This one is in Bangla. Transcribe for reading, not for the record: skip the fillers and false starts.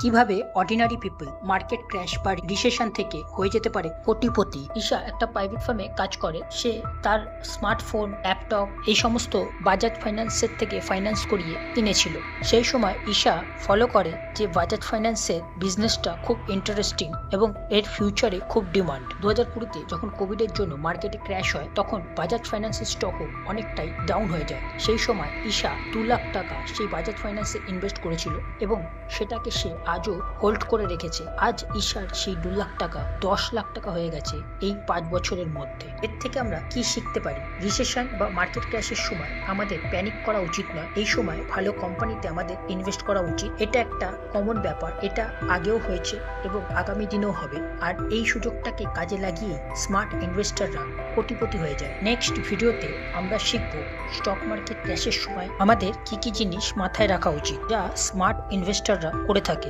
কিভাবে অর্ডিনারি পিপল মার্কেট ক্র্যাশ বা রিসেশন থেকে হয়ে যেতে পারে কোটিপতি। ঈশা একটা প্রাইভেট ফার্মে কাজ করে। সে তার স্মার্টফোন, ল্যাপটপ এই সমস্ত বাজাজ ফাইন্যান্সের থেকে ফাইন্যান্স করিয়ে কিনেছিল। সেই সময় ঈশা ফলো করে যে বাজাজ ফাইন্যান্সের বিজনেসটা খুব ইন্টারেস্টিং এবং এর ফিউচারে খুব ডিমান্ড। 2020-তে যখন কোভিডের জন্য মার্কেটে ক্র্যাশ হয়, তখন বাজাজ ফাইন্যান্সের স্টকও অনেকটাই ডাউন হয়ে যায়। সেই সময় ঈশা 2 লাখ টাকা সেই বাজাজ ফাইন্যান্সে ইনভেস্ট করেছিল এবং সেটাকে সে আজও হোল্ড করে রেখেছে। আজ ঈশার সেই 2 লাখ টাকা 10 লাখ টাকা হয়ে গেছে এই 5 বছরের মধ্যে। এর থেকে আমরা কি শিখতে পারি? রিসেশন বা মার্কেট ক্র্যাশের সময় আমাদের প্যানিক করা উচিত নয়। এই সময় ভালো কোম্পানিতে আমাদের ইনভেস্ট করা উচিত। এটা একটা কমন ব্যাপার, এটা আগেও হয়েছে এবং আগামী দিনেও হবে। আর এই সুযোগটাকে কাজে লাগিয়ে স্মার্ট ইনভেস্টররা কোটিপতি হয়ে যায়। নেক্সট ভিডিওতে আমরা শিখব স্টক মার্কেট ক্র্যাশের সময় আমাদের কি কি জিনিস মাথায় রাখা উচিত, যা স্মার্ট ইনভেস্টররা করে থাকে।